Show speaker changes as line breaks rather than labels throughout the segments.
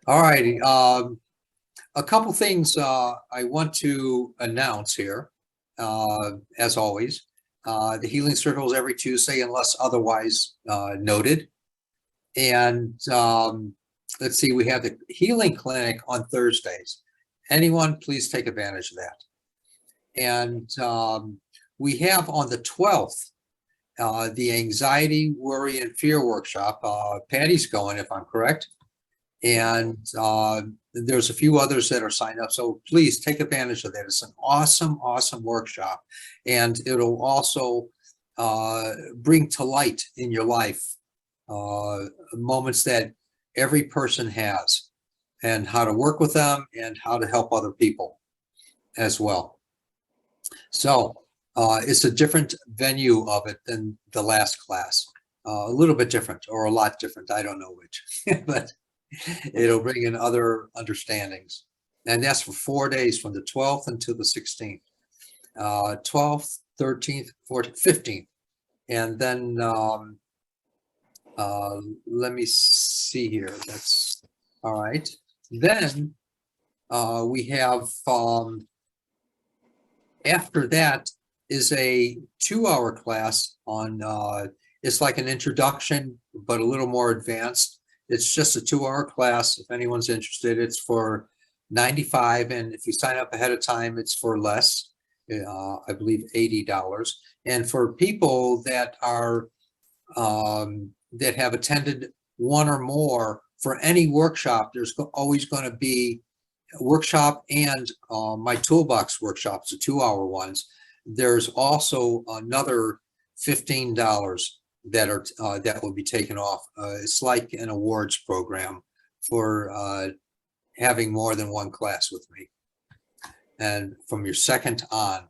All righty. A couple things I want to announce here, as always. The healing circles every Tuesday, unless otherwise noted. And let's see, we have the healing clinic on Thursdays. Anyone, please take advantage of that. And we have on the 12th, the anxiety, worry, and fear workshop. Patty's going, if I'm correct. And there's a few others that are signed up. So please take advantage of that. It's an awesome, awesome workshop. And it'll also bring to light in your life moments that every person has, and how to work with them and how to help other people as well. So it's a different venue of it than the last class. A little bit different, or a lot different. I don't know which, but it'll bring in other understandings. And that's for 4 days, from the 12th until the 16th. 12th, 13th, 14th, 15th. And then let me see here. That's all right. Then we have, after that is a 2-hour class on, it's like an introduction, but a little more advanced. It's just a 2-hour class. If anyone's interested, it's for $95. And if you sign up ahead of time, it's for less, I believe $80. And for people that are, that have attended one or more, for any workshop, there's always going to be a workshop, and my toolbox workshops, the 2-hour ones. There's also another $15 that are that will be taken off. It's like an awards program for having more than one class with me, and from your second on.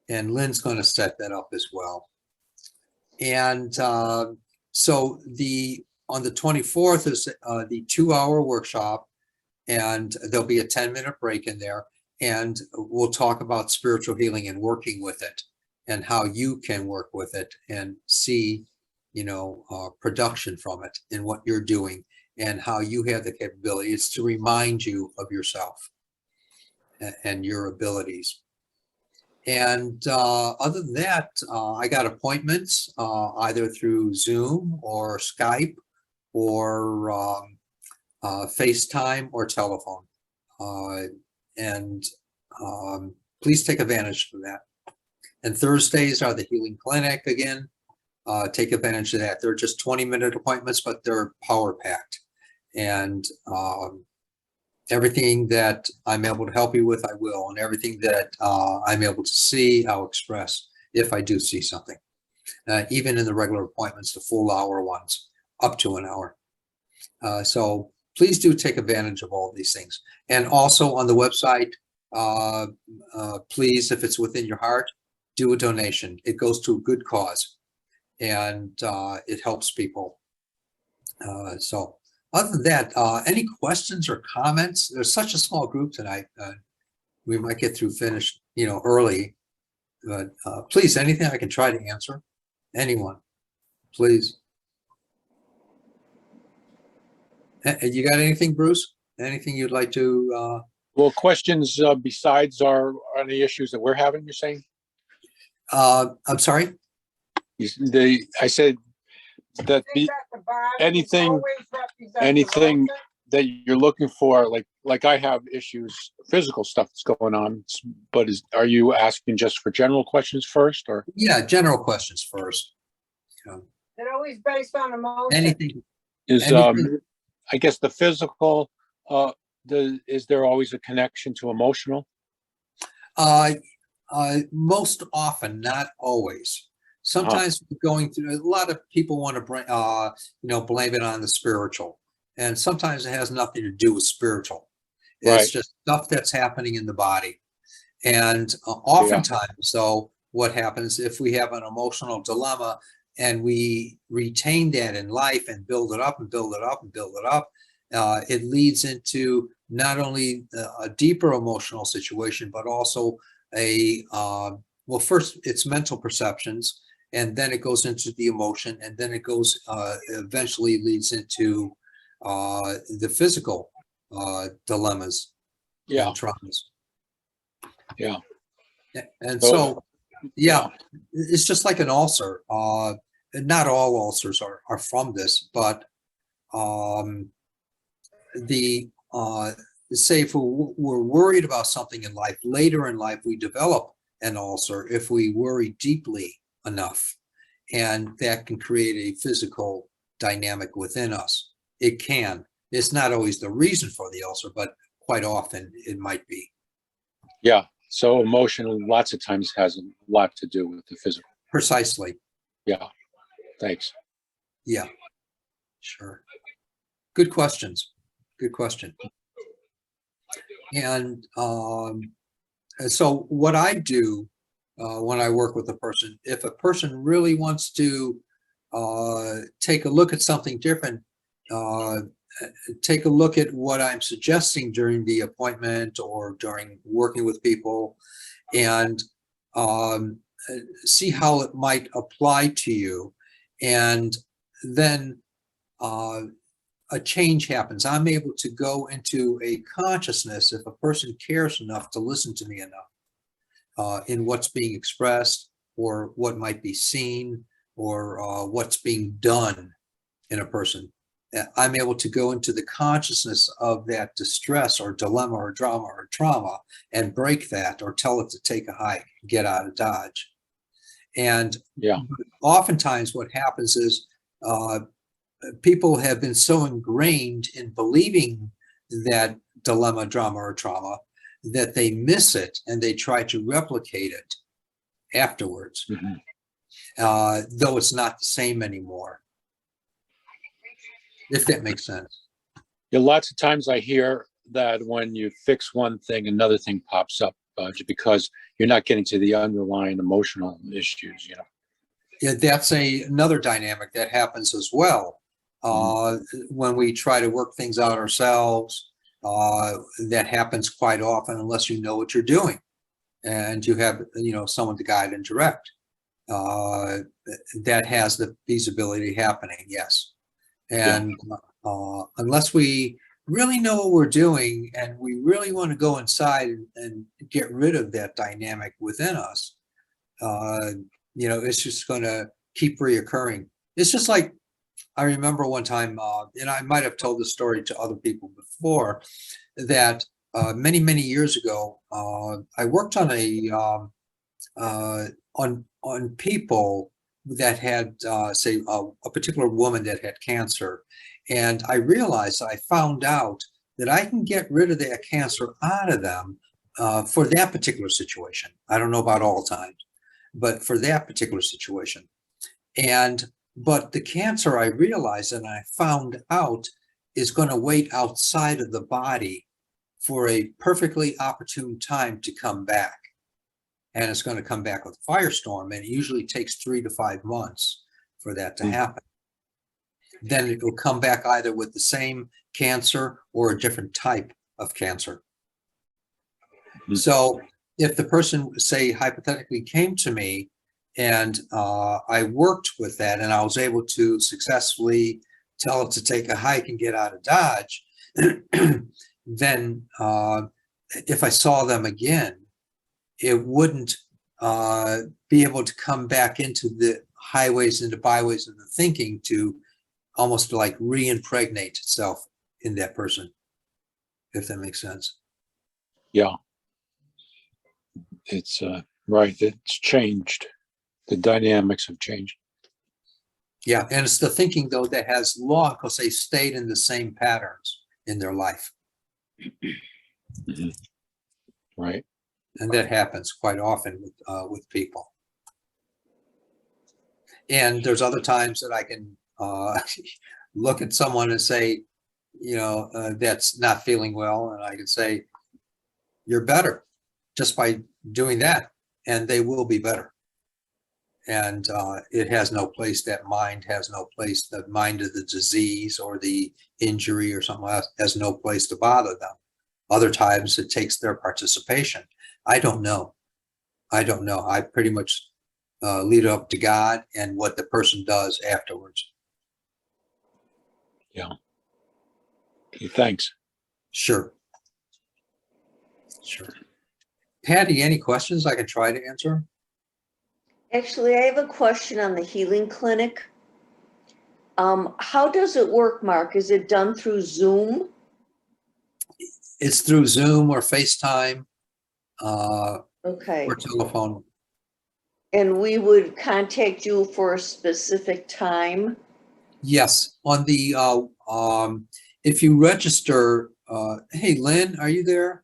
And Lynn's going to set that up as well. And so on the 24th is the 2-hour workshop, and there'll be a 10-minute break in there, and we'll talk about spiritual healing and working with it, and how you can work with it and see, production from it and what you're doing, and how you have the capability. It's to remind you of yourself and your abilities. And other than that, I got appointments either through Zoom or Skype or FaceTime or telephone. And please take advantage of that. And Thursdays are the healing clinic again. Take advantage of that. They're just 20-minute appointments, but they're power-packed. And everything that I'm able to help you with, I will. And everything that I'm able to see, I'll express if I do see something. Even in the regular appointments, the full hour ones, up to an hour. So please do take advantage of all these things. And also on the website, please, if it's within your heart, do a donation. It goes to a good cause, and it helps people. So other than that, any questions or comments? There's such a small group tonight. We might get through finished, early. But please, anything I can try to answer. Anyone, please. You got anything, Bruce? Anything you'd like to?
Well, questions besides any issues that we're having, you're saying?
I'm sorry?
I said that anything that you're looking for, like I have issues, physical stuff that's going on, but are you asking just for general questions first, or?
Yeah, general questions first.
They're always based on emotion.
Anything
is I guess the physical, is there always a connection to emotional?
Most often, not always. Sometimes going through, a lot of people want to bring, blame it on the spiritual, and sometimes it has nothing to do with spiritual. It's just stuff that's happening in the body. And oftentimes, though, what happens if we have an emotional dilemma and we retain that in life and build it up and build it up and build it up, it leads into not only a deeper emotional situation, but also well, first it's mental perceptions, and then it goes into the emotion, and then it goes eventually leads into the physical dilemmas
Yeah,
and traumas.
yeah.
And
So-
so, yeah, it's just like an ulcer. Not all ulcers are from this, but the say if we're worried about something in life, later in life we develop an ulcer if we worry deeply enough, and that can create a physical dynamic within us. It can. It's not always the reason for the ulcer, but quite often it might be.
Yeah. So emotion lots of times has a lot to do with the physical.
Precisely.
Yeah. Thanks.
Yeah, sure. Good questions. Good question. And so what I do when I work with a person, if a person really wants to take a look at something different, take a look at what I'm suggesting during the appointment or during working with people, and see how it might apply to you. And then a change happens. I'm able to go into a consciousness if a person cares enough to listen to me enough in what's being expressed or what might be seen or what's being done in a person. I'm able to go into the consciousness of that distress or dilemma or drama or trauma and break that or tell it to take a hike, get out of Dodge. And
Yeah.
oftentimes what happens is people have been so ingrained in believing that dilemma, drama, or trauma that they miss it and they try to replicate it afterwards, though it's not the same anymore, if that makes sense.
Yeah, lots of times I hear that when you fix one thing, another thing pops up just because you're not getting to the underlying emotional issues, you know.
Yeah, that's another dynamic that happens as well. When we try to work things out ourselves, that happens quite often unless you know what you're doing and you have, someone to guide and direct. That has the feasibility happening, yes. And unless we really know what we're doing and we really want to go inside and get rid of that dynamic within us, it's just going to keep reoccurring. It's just like, I remember one time, and I might have told this story to other people before, that many, many years ago, I worked on on people that had, say, a particular woman that had cancer, and I realized, I found out that I can get rid of that cancer out of them for that particular situation. I don't know about all times, but for that particular situation. But the cancer, I realized and I found out, is going to wait outside of the body for a perfectly opportune time to come back. And it's going to come back with a firestorm. And it usually takes 3 to 5 months for that to happen. Then it will come back either with the same cancer or a different type of cancer. So if the person, say, hypothetically came to me and I worked with that and I was able to successfully tell it to take a hike and get out of Dodge, then if I saw them again, it wouldn't be able to come back into the highways and the byways of the thinking to almost like re-impregnate itself in that person, if that makes sense.
Yeah. It's right. It's changed. The dynamics have changed.
Yeah, and it's the thinking, though, that has long, because they stayed in the same patterns in their life.
Right.
And that happens quite often with people. And there's other times that I can look at someone and say, that's not feeling well, and I can say, you're better just by doing that, and they will be better. And it has no place, that mind has no place, the mind of the disease or the injury or something else has no place to bother them. Other times it takes their participation. I don't know. I pretty much lead up to God and what the person does afterwards.
Yeah. Thanks.
Sure. Sure. Patty, any questions I can try to answer?
Actually, I have a question on the healing clinic. How does it work, Mark? Is it done through Zoom?
It's through Zoom or FaceTime
Okay.
or telephone.
And we would contact you for a specific time?
Yes, on the if you register, hey, Lynn, are you there?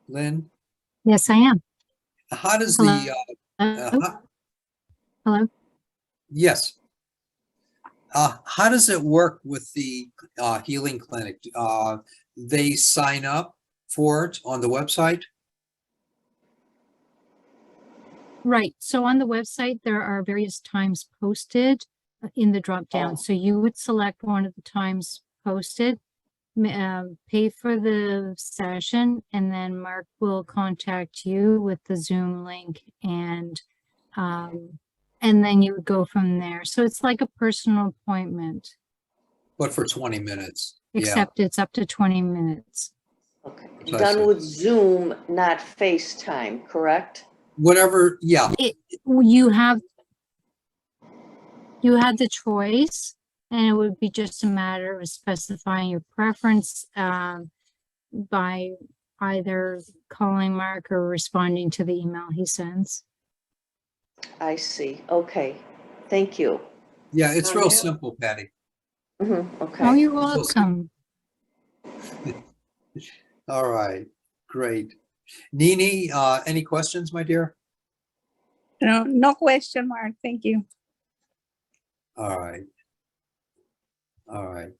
Lynn,
Yes, I am.
how does
Hello.
the
Hello.
yes. How does it work with the healing clinic? They sign up for it on the website?
Right. So on the website, there are various times posted in the drop down.
Oh.
So you would select one of the times posted, pay for the session, and then Mark will contact you with the Zoom link, and then you would go from there. So it's like a personal appointment,
But for 20 minutes. Yeah.
except it's up to 20 minutes.
Okay.
That's what I
Done
said.
with Zoom, not FaceTime, correct?
Whatever, yeah.
You have the choice, and it would be just a matter of specifying your preference by either calling Mark or responding to the email he sends.
I see. Okay. Thank you.
Yeah, it's real simple, Patty.
Okay.
Oh, you're welcome.
All right, great. Nini, any questions, my dear?
No, no question mark. Thank you.
All right. All right.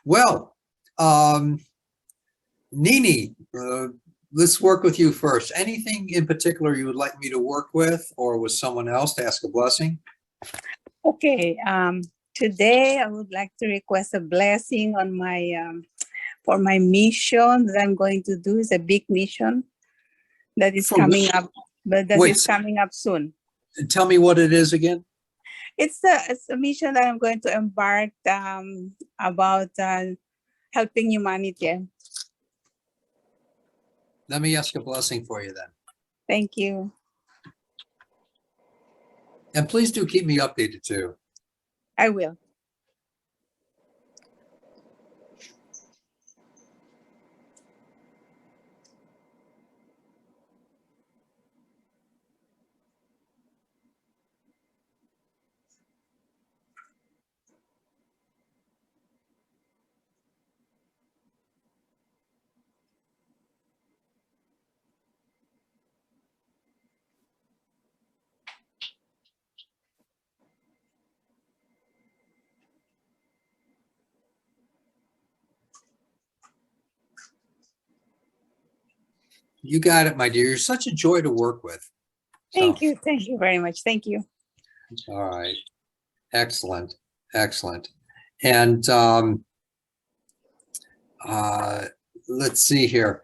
Well, Nini, let's work with you first. Anything in particular you would like me to work with or with someone else to ask a blessing?
Okay. Today I would like to request a blessing on my for my mission that I'm going to do. Is a big mission that is
For
coming
what?
up, but that
Wait.
is coming up soon.
Tell me what it is again.
It's a mission that I'm going to embark about helping humanity.
Let me ask a blessing for you then.
Thank you.
And please do keep me updated too.
I will.
You got it, my dear. You're such a joy to work with. So,
Thank you. Thank you very much. Thank you.
all right. Excellent. Excellent. And let's see here.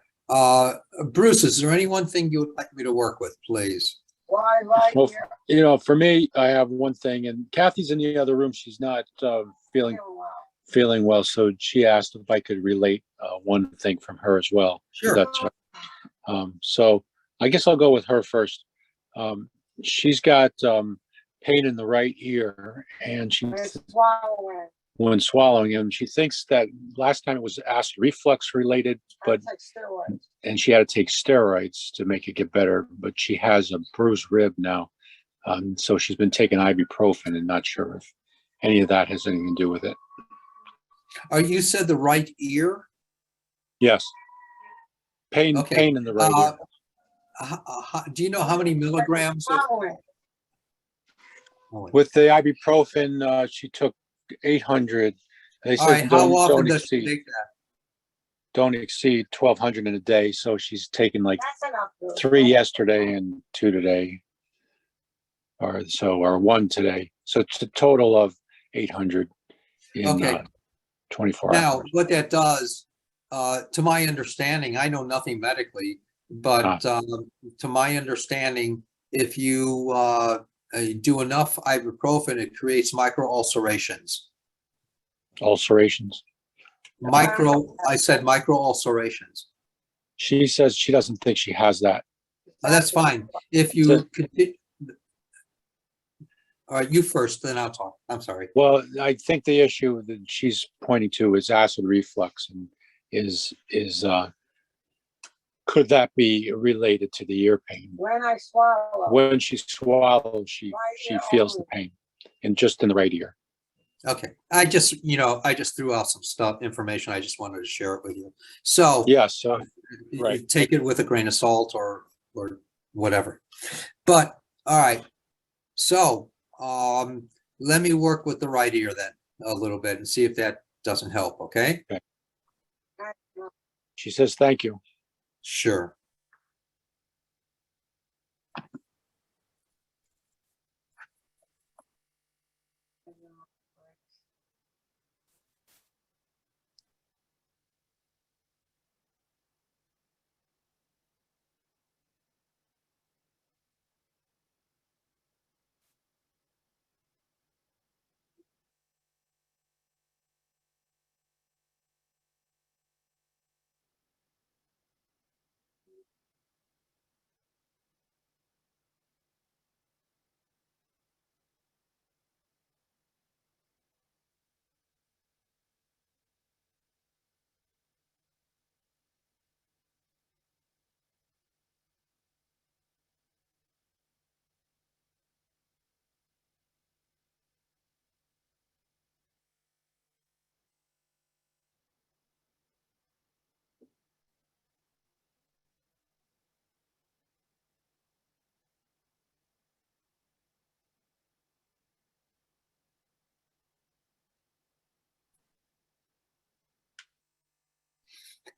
Bruce, is there any one thing you would like me to work with, please?
Why, right
Well,
here?
you know, for me, I have one thing, and Kathy's in the other room. She's not feeling well, so she asked if I could relate one thing from her as well.
Sure.
That's so I guess I'll go with her first. She's got pain in the right ear, and
It's swallowing.
when swallowing him, she thinks that last time it was acid reflux related, but
It's like steroids.
and she had to take steroids to make it get better. But she has a bruised rib now, so she's been taking ibuprofen, and not sure if any of that has anything to do with it.
You said the right ear?
Yes, pain
Okay.
pain in the right ear.
Do you know how many milligrams? Of,
Swallowing.
With the ibuprofen, she took 800. They
all right.
said
How often
don't
does she
exceed
take that?
don't exceed 1,200 in a day. So she's taken like
That's enough. Bruce.
3 yesterday and 2 today, or 1 today. So it's a total of 800 in
Okay.
24
Now,
hours.
what that does, to my understanding, I know nothing medically, but to my understanding, if you do enough ibuprofen, it creates micro ulcerations.
ulcerations.
I said micro ulcerations.
She says she doesn't think she has that.
That's fine. If you continue. All right, you first, then I'll talk. I'm sorry.
Well, I think the issue that she's pointing to is acid reflux, and could that be related to the ear pain?
When I swallow.
When she swallows, she
ear
feels the
only.
pain, and just in the right ear.
Okay, I just threw out some information. I just wanted to share it with you. So
Yeah, so
you
right.
take it with a grain of salt or whatever. But all right, so let me work with the right ear then a little bit and see if that doesn't help. Okay.
She says thank you.
Sure.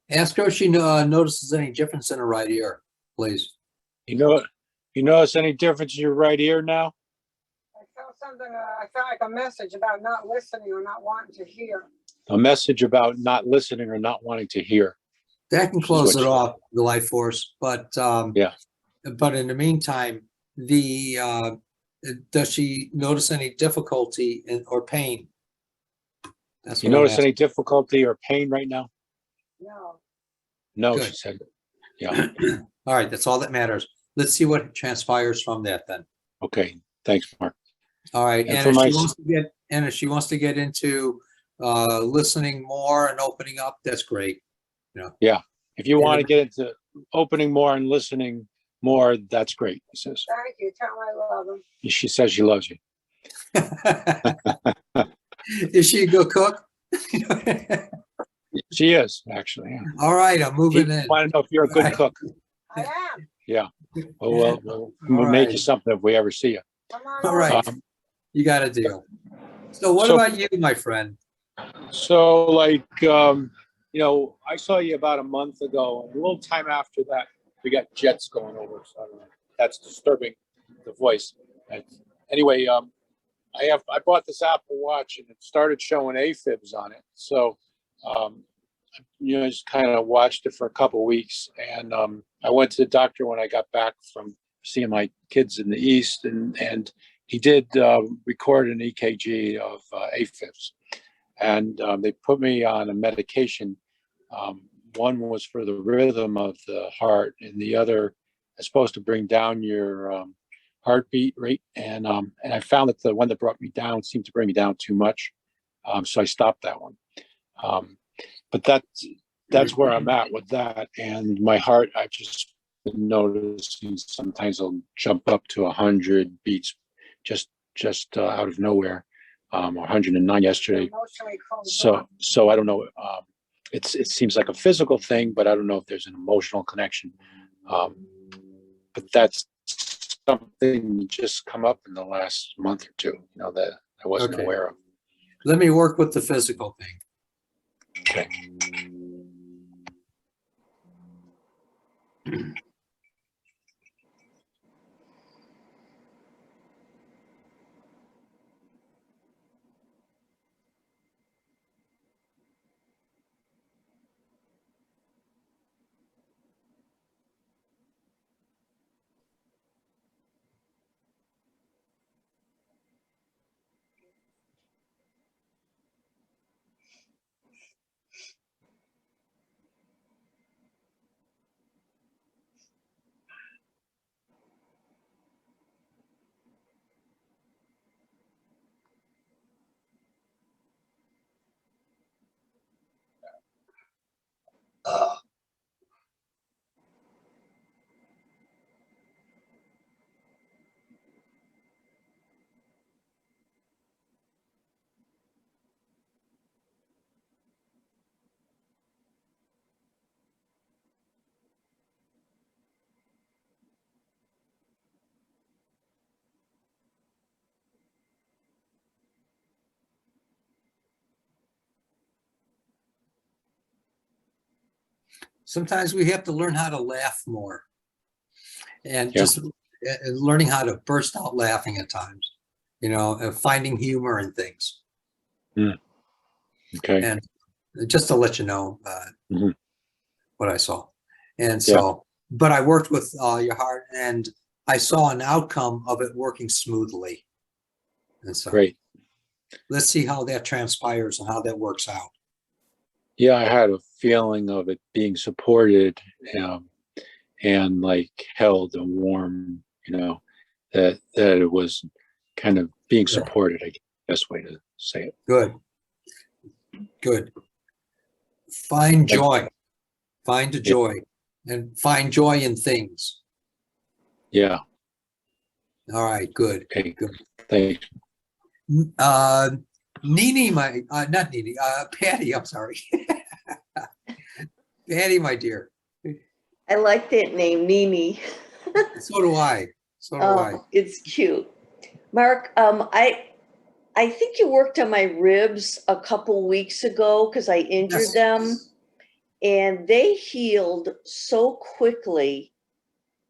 Ask her if she notices any difference in her right ear, please.
You notice any difference in your right ear now?
I felt something, I felt like a message about not listening or not wanting to hear.
A message about not listening or not wanting to hear.
That can
Which is
close
what
it
you-
off, the life force. But
Yeah.
But in the meantime, does she notice any difficulty or pain? That's
You
what I'm
notice any
asking.
difficulty or pain right now?
No.
No,
Good.
she said. Yeah.
All right, that's all that matters. Let's see what transpires from that then.
Okay. Thanks, Mark.
All right,
And
and
for
if
my-
she wants to get into listening more and opening up, that's great.
If you want to get into opening more and listening more, that's great. He says.
Thank you. Tell him I love him.
She says she loves you.
Is she a good cook?
She is actually. Yeah.
All right, I'm moving
He
in.
want to know if you're a good
Right.
cook.
I am.
Yeah. Well, we'll
All
make you
right.
something if we ever see you.
Come on
All
over.
right, you got a deal. So what
So-
about you, my friend?
So, like, I saw you about a month ago, and a little time after that, we got jets going over. So I don't know. That's disturbing the voice. Anyway, I bought this Apple Watch, and it started showing AFibs on it. So, I just kind of watched it for a couple of weeks, and I went to the doctor when I got back from seeing my kids in the East, and he did record an EKG of AFibs. And they put me on a medication. One was for the rhythm of the heart, and the other is supposed to bring down your heartbeat rate. And I found that the one that brought me down seemed to bring me down too much, so I stopped that one. But that's where I'm at with that. And my heart, I've just been noticing sometimes it'll jump up to 100 beats just out of nowhere. 109 yesterday.
Emotionally closed
So I don't know. It seems like a physical thing, but I don't know if there's an emotional connection. But that's something that just come up in the last month or two, that I wasn't
Okay.
aware of.
Let me work with the physical thing.
Okay.
sometimes we have to learn how to laugh more and
Yeah.
just learning how to burst out laughing at times, and finding humor in things.
Okay.
And just to let you know
Mhm.
what I saw. And
Yeah.
so, but I worked with your heart and I saw an outcome of it working smoothly. And so
Great.
let's see how that transpires and how that works out.
Yeah, I had a feeling of it being supported, and like held and warm, that it was kind of being
Yeah.
supported, I guess, best way to say it.
Good. Good. Find joy. Find a joy and find joy in things.
Yeah.
All right, good.
Okay.
Good.
Thanks.
Nini, not Nini, Patty, I'm sorry. Patty, my dear.
I like that name, Nini.
So do I. So do I.
Oh, it's cute. Mark, I think you worked on my ribs a couple weeks ago because I injured
Yes.
them and they healed so quickly.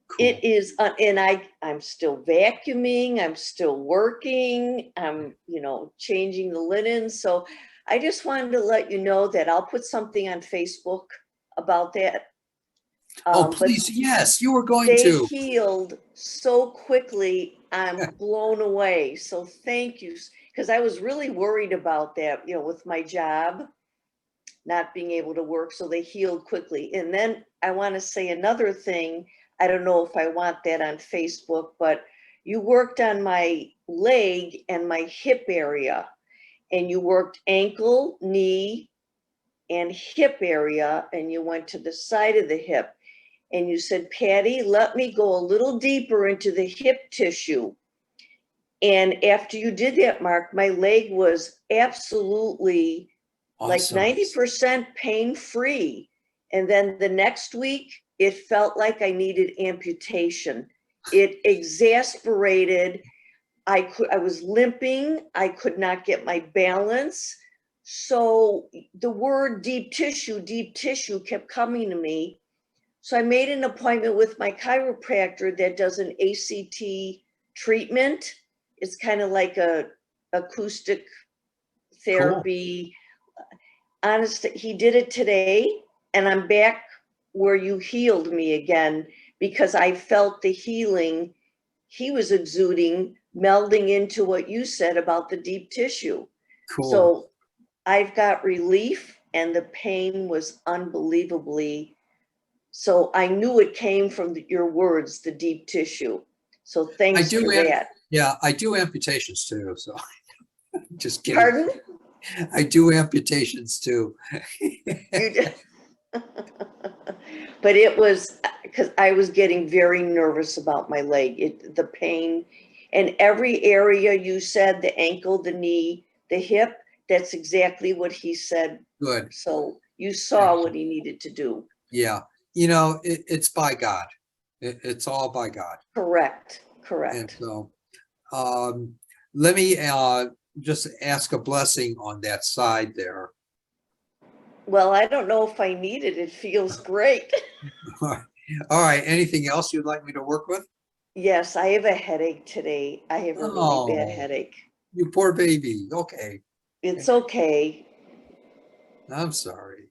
Cool.
It is, and I'm still vacuuming, I'm still working, I'm, changing the linen. So I just wanted to let you know that I'll put something on Facebook about that.
Oh,
But
please, yes, you were going
they
to.
healed so quickly. I'm blown away. So thank you. Because I was really worried about that, with my job, not being able to work. So they healed quickly. And then I want to say another thing. I don't know if I want that on Facebook, but you worked on my leg and my hip area, and you worked ankle, knee, and hip area, and you went to the side of the hip. And you said, Patty, let me go a little deeper into the hip tissue. And after you did that, Mark, my leg was absolutely
Awesome.
like 90% pain-free. And then the next week, it felt like I needed amputation. It exasperated. I was limping. I could not get my balance. So the word deep tissue kept coming to me. So I made an appointment with my chiropractor that does an ACT treatment. It's kind of like a acoustic therapy. Honestly, he did it today, and I'm back where you healed me again because I felt the healing he was exuding, melding into what you said about the deep tissue.
Cool.
So I've got relief, and the pain was unbelievably. So I knew it came from your words, the deep tissue. So thanks for that.
Yeah, I do amputations too. So just kidding.
Pardon?
I do amputations too.
You did. But it was because I was getting very nervous about my leg, the pain, and every area you said, the ankle, the knee, the hip, that's exactly what he said.
Good.
So you saw what he needed to do.
Yeah. It's by God. It's all by God.
Correct.
And
Correct.
so let me just ask a blessing on that side there.
Well, I don't know if I need it. It feels great.
All right. Anything else you'd like me to work with?
Yes, I have a headache today. I have a really bad
Oh.
headache.
You poor baby. Okay.
It's okay.
I'm sorry.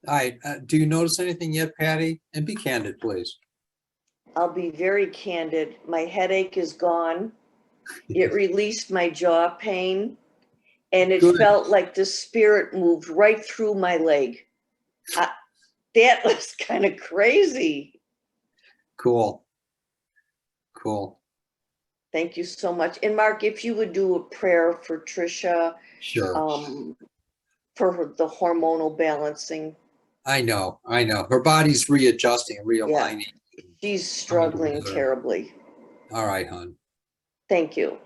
All right, do you notice anything yet, Patty? And be candid, please.
I'll be very candid. My headache is gone. It released my jaw pain, and it
Good.
felt like the spirit moved right through my leg. That was kind of crazy.
Cool. Cool.
Thank you so much. And Mark, if you would do a prayer for Tricia,
Sure.
for the hormonal balancing.
I know. Her body's readjusting and realigning.
She's struggling
together.
terribly.
All right, hon.
Thank you.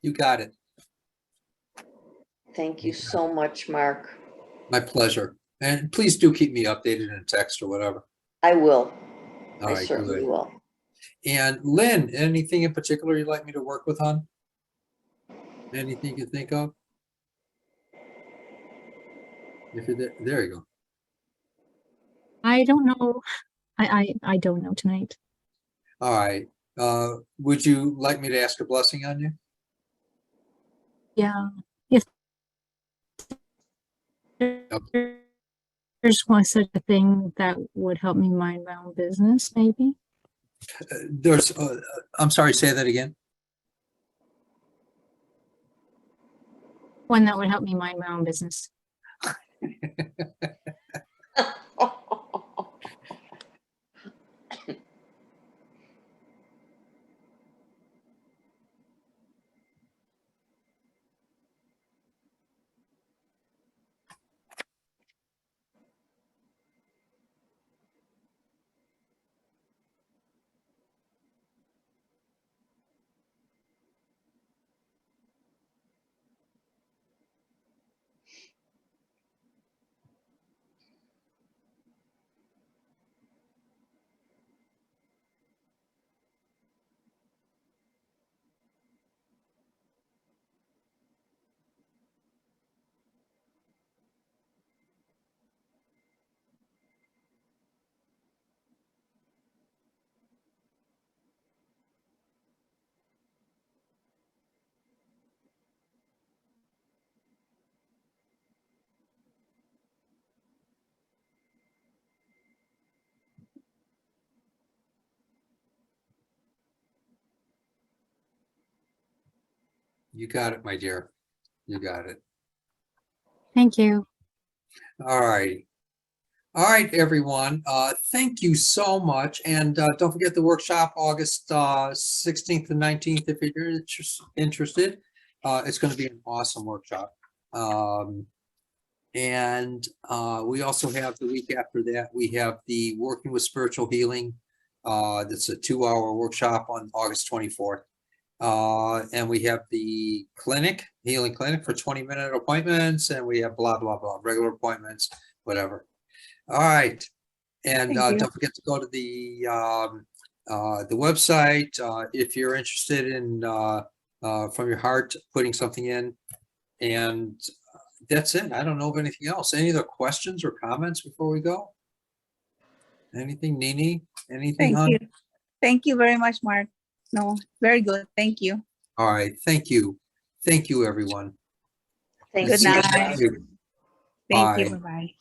You got it.
Thank you so much, Mark.
My pleasure. And please do keep me updated in text or whatever.
I will.
All
I
right,
certainly
good.
will.
And Lynn, anything in particular you'd like me to work with, hon? Anything you can think of? If you're there you go.
I don't know. I don't know tonight.
All right. Would you like me to ask a blessing on you?
Yeah. If there's one such a thing that would help me mind my own business, maybe.
I'm sorry, say that again.
One that would help me mind my own business.
You got it, my dear. You got it.
Thank you.
All right. All right, everyone. Thank you so much. And don't forget the workshop August 16th and 19th if you're interested. It's going to be an awesome workshop. And we also have the week after that, we have the Working with Spiritual Healing. That's a 2-hour workshop on August 24th. And we have the healing clinic for 20-minute appointments, and we have blah, blah, blah, regular appointments, whatever. All right. And
Thank you.
don't forget to go to the website if you're interested in from your heart putting something in. And that's it. I don't know of anything else. Any other questions or comments before we go? Anything, Nini? Anything,
Thank
hon?
you. Thank you very much, Mark. No, very good. Thank you.
All right. Thank you. Thank you, everyone.
Thank
Good
you.
night.
Thank you.
Thank you.
Bye.
Bye-bye.